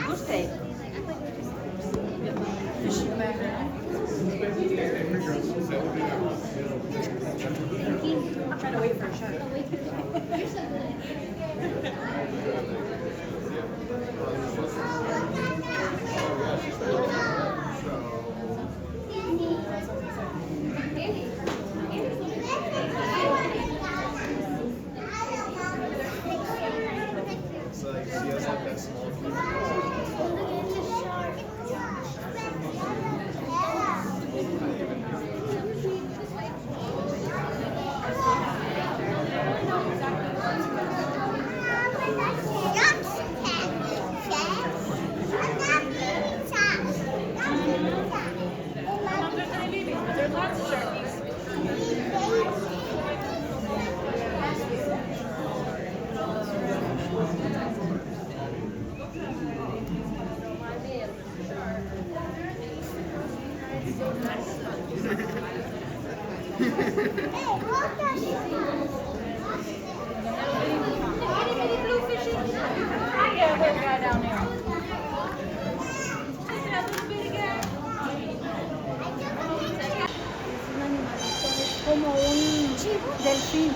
Gostei. I'm trying to wait for a shark. Como un delfín.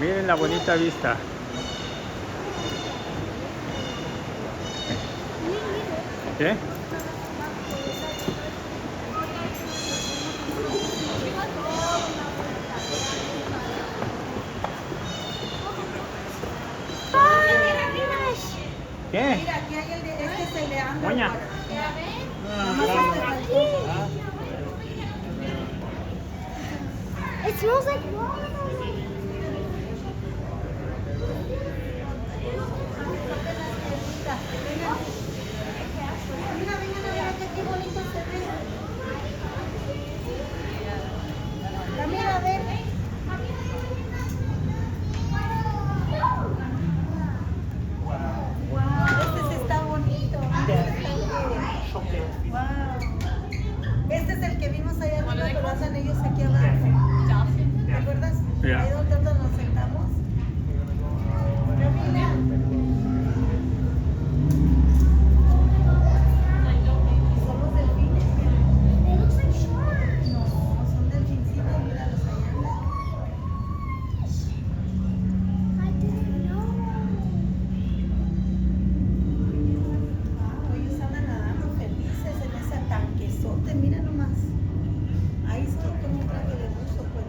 Miren la bonita vista. ¿Qué? ¿Qué? Mira, aquí hay el de, este es el de Amber. Moña. It smells like water. Mira, vengan a ver qué bonito se ve. Mira, a ver. Este sí está bonito. Wow. Este es el que vimos allá arriba, pero andan ellos aquí abajo. ¿Te acuerdas? Yeah. Ahí donde nos sentamos. Pero mira. Son los delfines. They look like sharks. No, son delfincitos, míralos allá. I didn't know. Wow, ellos andan nadando felices en ese tanquezote, mira nomás. Ahí estoy con un traje de buzo, pues.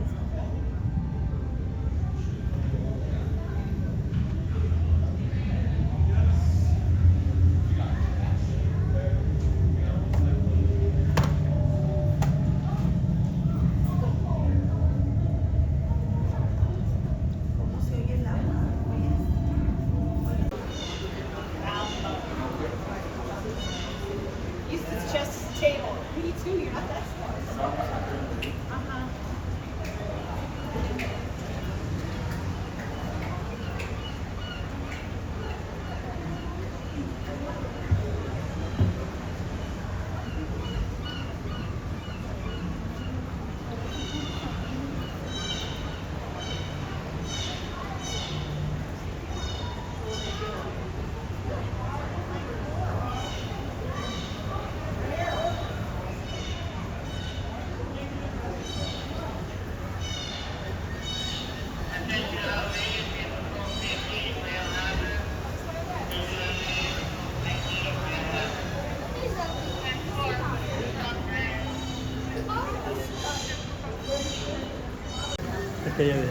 ¿Cómo se oye el agua? It's just a table. Me too, you're not that smart. Aquella de...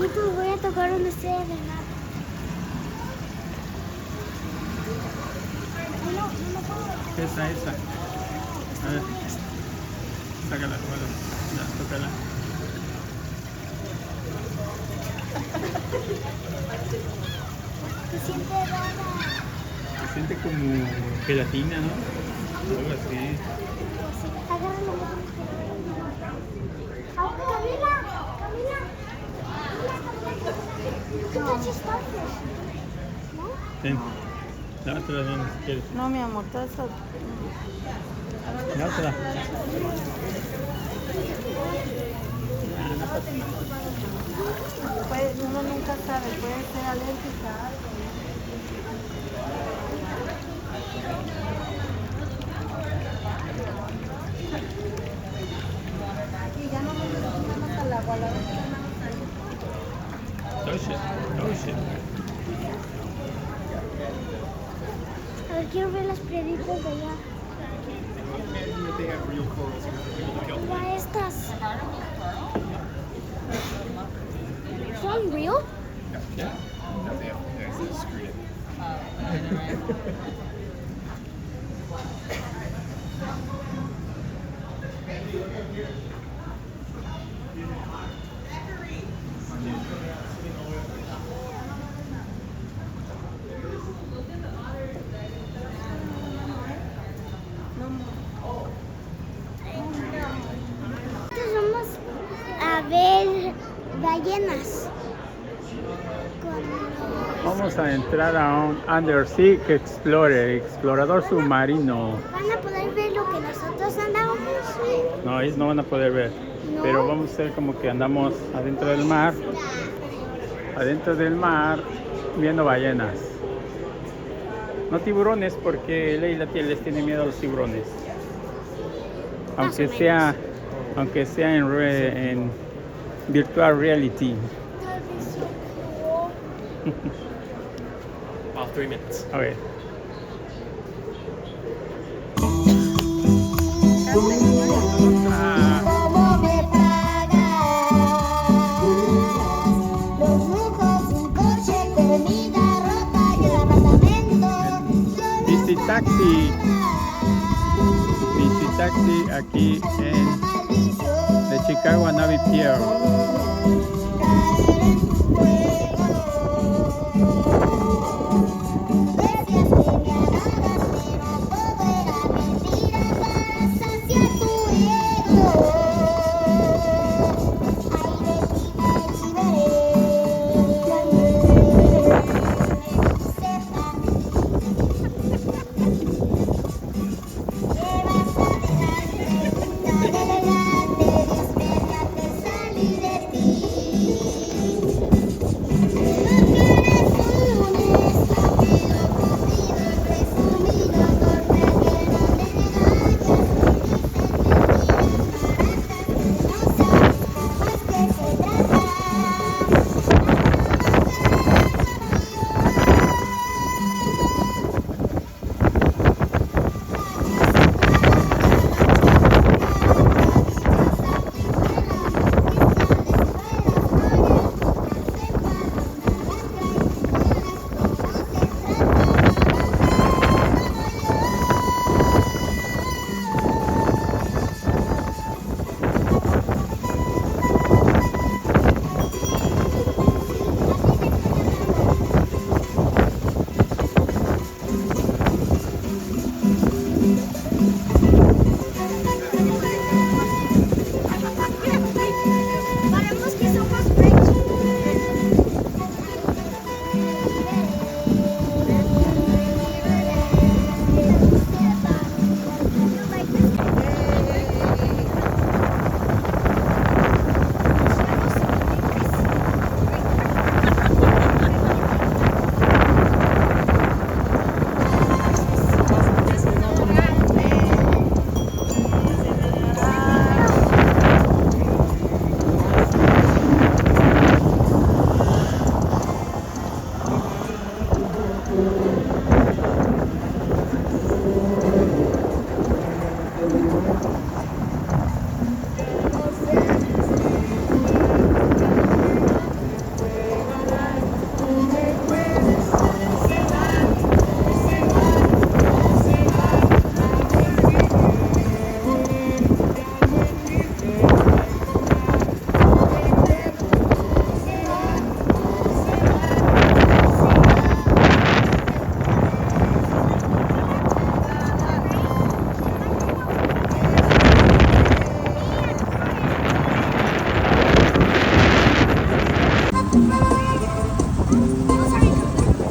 Y pues voy a tocar una estrella de nada. Esa. A ver. Sácala, bueno. Ya, tócala. Se siente rara. siente como gelatina, ¿no? Algo así. Agárralo. Ah, Camila, Camila. ¿Qué tal chistosos? ¿No? Ten. Dátela donde si quieres. No, mi amor, todo eso. Dátela. Uno nunca sabe, puede ser alérgica a algo. Y ya no nos metemos al agua, la vez que andamos ahí. Touch it. Touch it. A ver, quiero ver las piedritas de allá. Mira estas. ¿Son real? Yeah. Nosotros vamos a ver ballenas. Vamos a entrar a un Undersea explorador submarino. Van a poder ver lo que nosotros andamos. No, ellos no van a poder ver. No. Pero vamos a hacer como que andamos adentro del mar. Adentro del mar viendo ballenas. No tiburones porque Leila les tiene miedo a los tiburones. Aunque sea en virtual reality. About 3 minutes. A ver. Ah, ¿Cómo me pagas? Los lujos, un coche, comida, ropa y el apartamento. Bici taxi. Bici taxi aquí en de Chicago a Navy Pier. Salir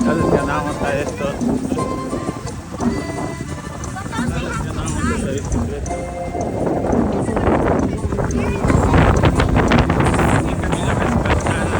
Ya lesionamos a estos. Ya lesionamos a esta bicicleta. Y Camila me espantada.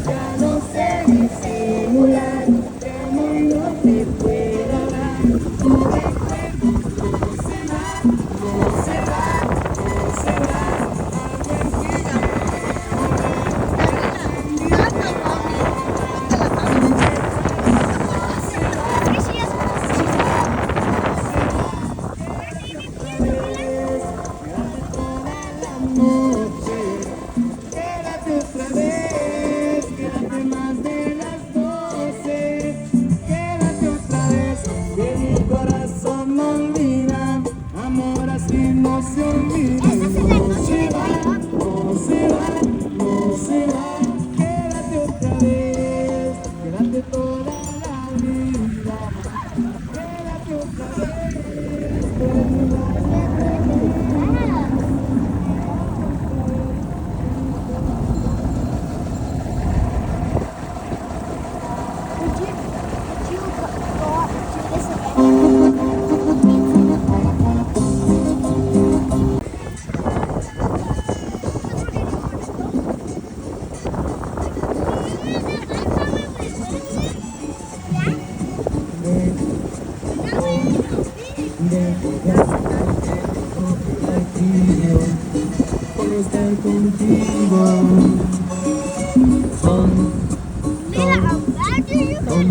Ya no sé disimular, que amor no te pueda dar. Tu recuerdo no se va, no se va, no se va. Quédate otra vez, quédate más de las 12. Quédate otra vez, que mi corazón no olvida. Amor así no se olvida. No se va, no se va, no se va. Quédate otra vez, quédate toda la vida. Quédate otra vez, por estar contigo. Con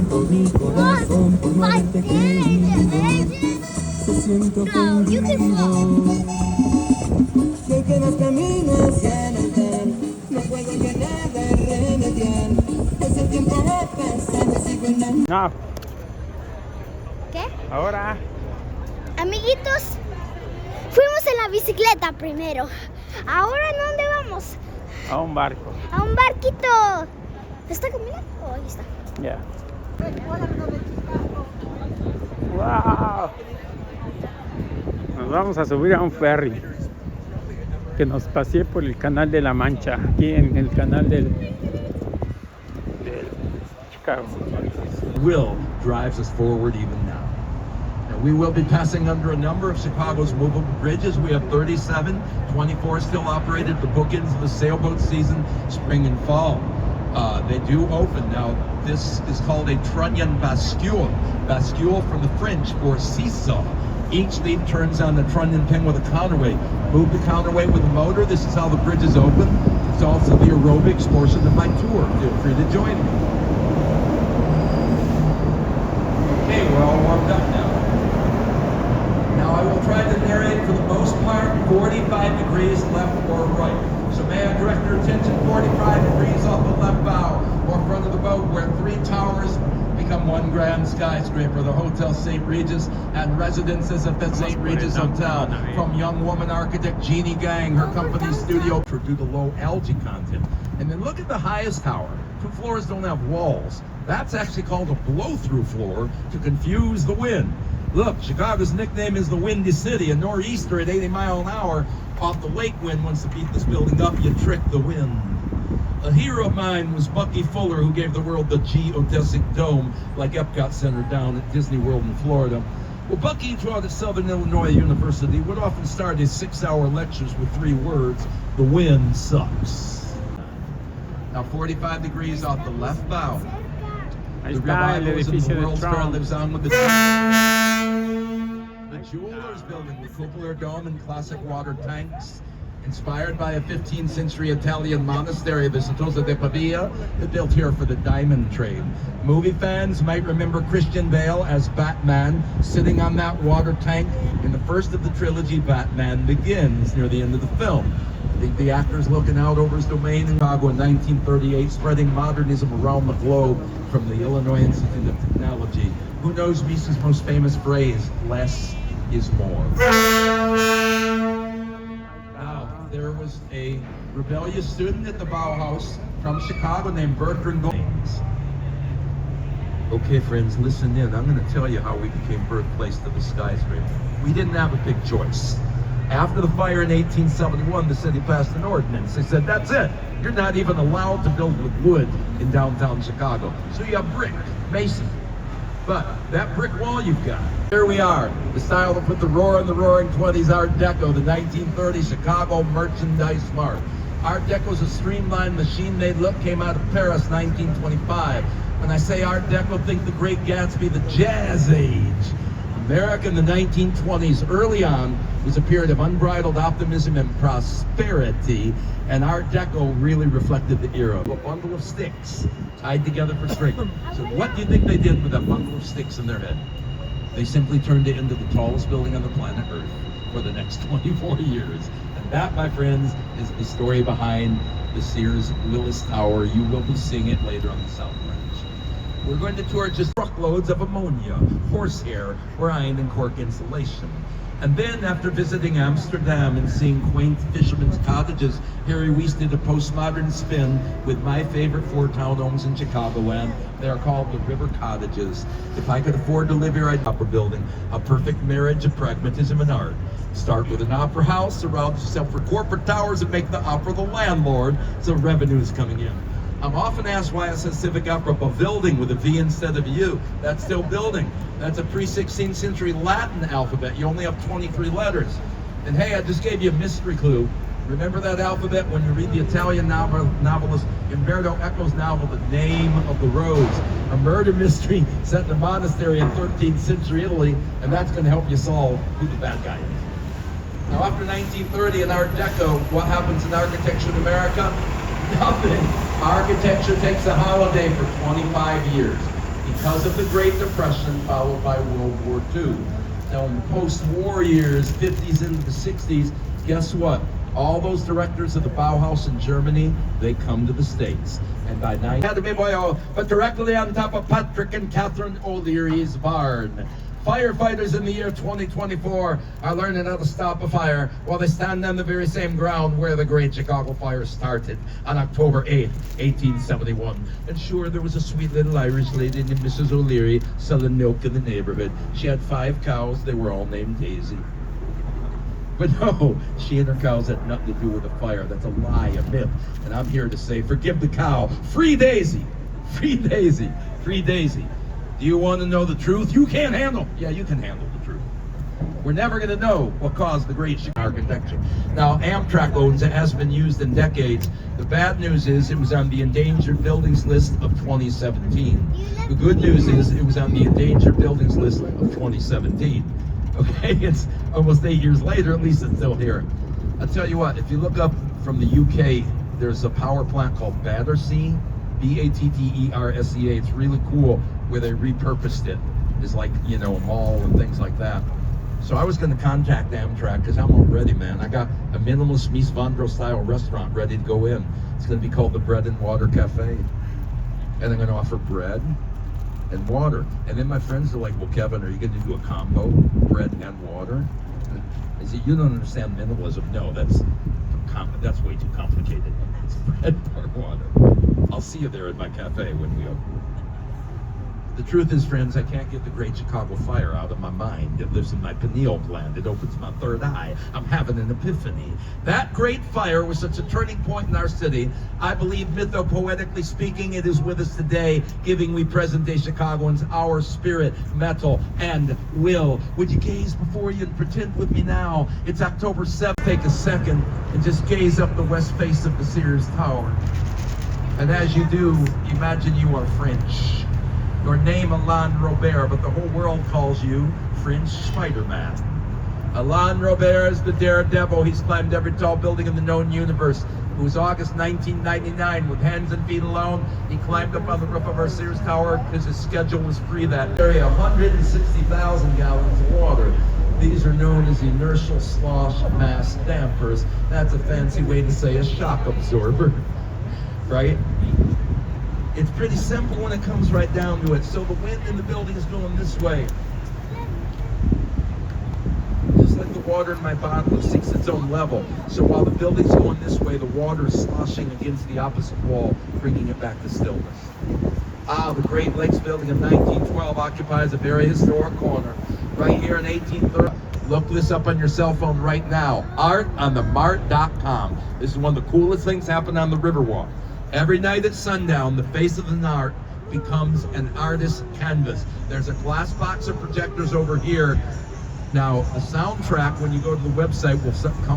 todo mi corazón por no haberte querido. Te siento contigo. Sé que los caminos ya no están, no puedo llenar de remediar. Es el tiempo de pensar, me sigo en la... No, ¿Qué? ahora. Amiguitos, fuimos en la bicicleta primero. Ahora, ¿en dónde vamos? A un barco. A un barquito. ¿Está caminando? Oh, ahí está. Ya. ¡Wow! Nos vamos a subir a un ferry que nos pasé por el canal de la Mancha, aquí en el canal del Chicago. Will drives us forward even now. And we will be passing under a number of Chicago's movable bridges. We have 37, 24 still operated, the bookends of the sailboat season, spring and fall. They do open. Now, this is called a trunnion bascule. Bascule from the French for seesaw. Each lead turns on the trunnion pin with a counterweight. Move the counterweight with the motor. This is how the bridge is open. It's also the aerobics portion of my tour. Feel free to join me. Okay, we're all warmed up now. Now I will try to narrate for the most part 45 degrees left or right. So may I direct your attention 45 degrees off the left bow or front of the boat where 3 towers become one grand skyscraper, the Hotel St. Regis and residences at the St. Regis Hotel. From young woman architect Jeannie Gang, her company studio due to low algae content. And then look at the highest tower. 2 floors don't have walls. That's actually called a blow-through floor to confuse the wind. Look, Chicago's nickname is the Windy City. A nor'easter at 80 miles an hour off the lake wind wants to beat this building up. You trick the wind. A hero of mine was Bucky Fuller, who gave the world the geodesic dome, like Epcot Center down at Disney World in Florida. Well, Bucky taught at Southern Illinois University would often start his 6-hour lectures with 3 words: the wind sucks. Now 45 degrees off the left bow. Ahí The está el revivals in edificio the de World's Fair Trump. lives on with the Jewelers Building, the cupola dome and classic water tanks. Inspired by a 15th century Italian monastery, the Certosa de Pavia, built here for the diamond trade. Movie fans might remember Christian Bale as Batman sitting on that water tank in the first of the trilogy, Batman Begins, near the end of the film. I think the actor's looking out over his domain in Chicago in 1938, spreading modernism around the globe from the Illinois Institute of Technology. Who knows Mises' most famous phrase, less is more? Now, there was a rebellious student at the Bauhaus from Chicago named Bertrand Goins. Okay, friends, listen in. I'm going to tell you how we became birthplace to the skyscraper. We didn't have a big choice. After the fire in 1871, the city passed an ordinance. They said, that's it. You're not even allowed to build with wood in downtown Chicago. So you have brick, mason. But that brick wall you've got, here we are. The style that put the roar in the roaring 20s, Art Deco, the 1930s Chicago Merchandise Mart. Art Deco's a streamlined machine-made look, came out of Paris, 1925. When I say Art Deco, think the Great Gatsby, the Jazz Age. America in the 1920s, early on, was a period of unbridled optimism and prosperity, and Art Deco really reflected the era. A bundle of sticks tied together for string. So what do you think they did with a bundle of sticks in their head? They simply turned it into the tallest building on the planet Earth for the next 24 years. And that, my friends, is the story behind the Sears Willis Tower. You will be seeing it later on the South Branch. We're going to tour just truckloads of ammonia, horsehair, brine, and cork insulation. And then, after visiting Amsterdam and seeing quaint fishermen's cottages, Harry Weiss did a postmodern spin with my favorite 4 townhomes in Chicagoland. They are called the River Cottages. If I could afford to live here, I'd opera building, a perfect marriage of pragmatism and art. Start with an opera house, surround yourself for corporate towers, and make the opera the landlord, so revenue is coming in. I'm often asked why it says Civic Opera building with a V instead of a U. That's still building. That's a pre-16th century Latin alphabet. You only have 23 letters. And hey, I just gave you a mystery clue. Remember that alphabet when you read the Italian novelist Umberto Eco's novel, The Name of the Rose, a murder mystery set in a monastery in 13th century Italy, and that's going to help you solve who the bad guy is. Now, after 1930 and Art Deco, what happens in architecture in America? Nothing. Architecture takes a holiday for 25 years because of the Great Depression followed by World War II. Now in the post-war years, 50s into the 60s, guess what? All those directors of the Bauhaus in Germany, they come to the States. And by but directly on top of Patrick and Catherine O'Leary's barn. Firefighters in the year 2024 are learning how to stop a fire while they stand on the very same ground where the Great Chicago Fire started on October 8th, 1871. And sure, there was a sweet little Irish lady named Mrs. O'Leary selling milk in the neighborhood. She had 5 cows. They were all named Daisy. But no, she and her cows had nothing to do with the fire. That's a lie, a myth. And I'm here to say, forgive the cow. Free Daisy! Free Daisy! Free Daisy! Do you want to know the truth? You can't handle. Yeah, you can handle the truth. We're never going to know what caused the great architecture. Now, Amtrak owns it, has been used in decades. The bad news is it was on the endangered buildings list of 2017. The good news is it was on the endangered buildings list of 2017. Okay, it's almost 8 years later, at least it's still here. I'll tell you what, if you look up from the UK, there's a power plant called Battersea, B-A-T-T-E-R-S-E-A. It's really cool where they repurposed it. It's like, you know, a mall and things like that. So I was going to contact Amtrak because I'm all ready, man. I got a minimalist Mies van der style restaurant ready to go in. It's going to be called the Bread and Water Cafe. And I'm going to offer bread and water. And then my friends are like, well, Kevin, are you going to do a combo, bread and water? I said, you don't understand minimalism. No, that's way too complicated. It's bread or water. I'll see you there at my cafe when we open. The truth is, friends, I can't get the Great Chicago Fire out of my mind. It lives in my pineal gland. It opens my third eye. I'm having an epiphany. That great fire was such a turning point in our city. I believe, mythopoetically speaking, it is with us today, giving we present-day Chicagoans our spirit, metal, and will. Would you gaze before you and pretend with me now? It's October 7th. Take a second and just gaze up the west face of the Sears Tower. And as you do, imagine you are French. Your name Alain Robert, but the whole world calls you French Spider-Man. Alain Robert is the daredevil. He's climbed every tall building in the known universe. It was August 1999, with hands and feet alone, he climbed up on the roof of our Sears Tower because his schedule was free that day. 160,000 gallons of water. These are known as inertial slosh mass dampers. That's a fancy way to say a shock absorber, right? It's pretty simple when it comes right down to it. So the wind in the building is going this way. Just like the water in my bottle, it seeks its own level. So while the building's going this way, the water is sloshing against the opposite wall, bringing it back to stillness. The Great Lakes building in 1912 occupies a very historic corner. Right here in 1830. Look this up on your cell phone right now. artonthemart.com. This is one of the coolest things happening on the Riverwalk. Every night at sundown, the face of the Nart becomes an artist's canvas. There's a glass box of projectors over here. Now, a soundtrack, when you go to the website, will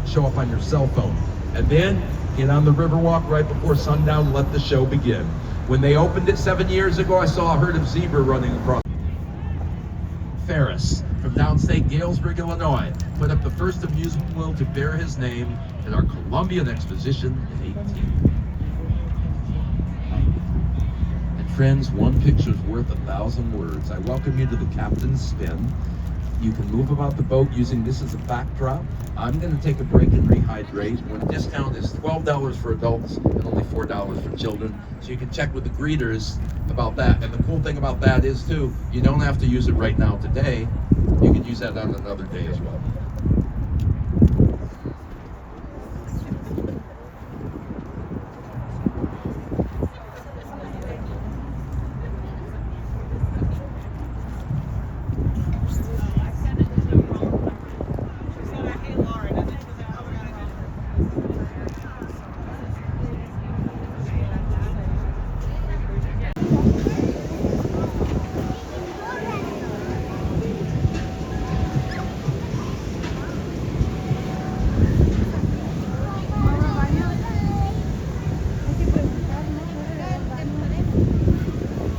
show up on your cell phone. And then get on the Riverwalk right before sundown and let the show begin. When they opened it 7 years ago, I saw a herd of zebra running across. Ferris from downstate Galesburg, Illinois, put up the first amusement wheel to bear his name at our Columbian Exposition in 18. And friends, one picture's worth 1,000 words. I welcome you to the Captain's Spin. You can move about the boat using this as a backdrop. I'm going to take a break and rehydrate. The discount is $12 for adults and only $4 for children. So you can check with the greeters about that. And the cool thing about that is too, you don't have to use it right now today. You can use that on another day as well.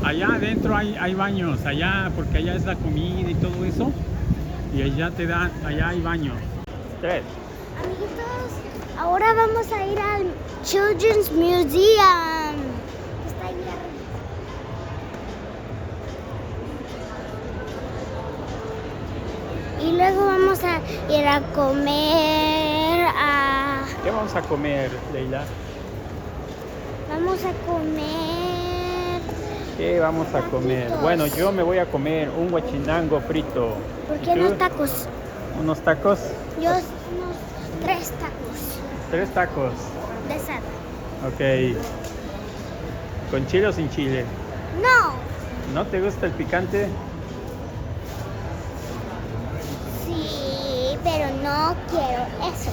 Allá adentro hay baños, allá, porque allá es la comida y todo eso. Y allá te dan, allá hay baños. 3. Amiguitos, ahora vamos a ir al Children's Museum. Está ahí arriba. Y luego vamos a ir a comer a... ¿Qué vamos a comer, Leila? Vamos a comer... ¿Qué vamos a comer? Taquitos. Bueno, yo me voy a comer un guachinango frito. ¿Por ¿Y qué tú? unos tacos? ¿Unos tacos? Yo unos 3 tacos 3 tacos. de sal. Ok. ¿Con chile o sin chile? No, ¿No te gusta el picante? sí, pero no quiero eso.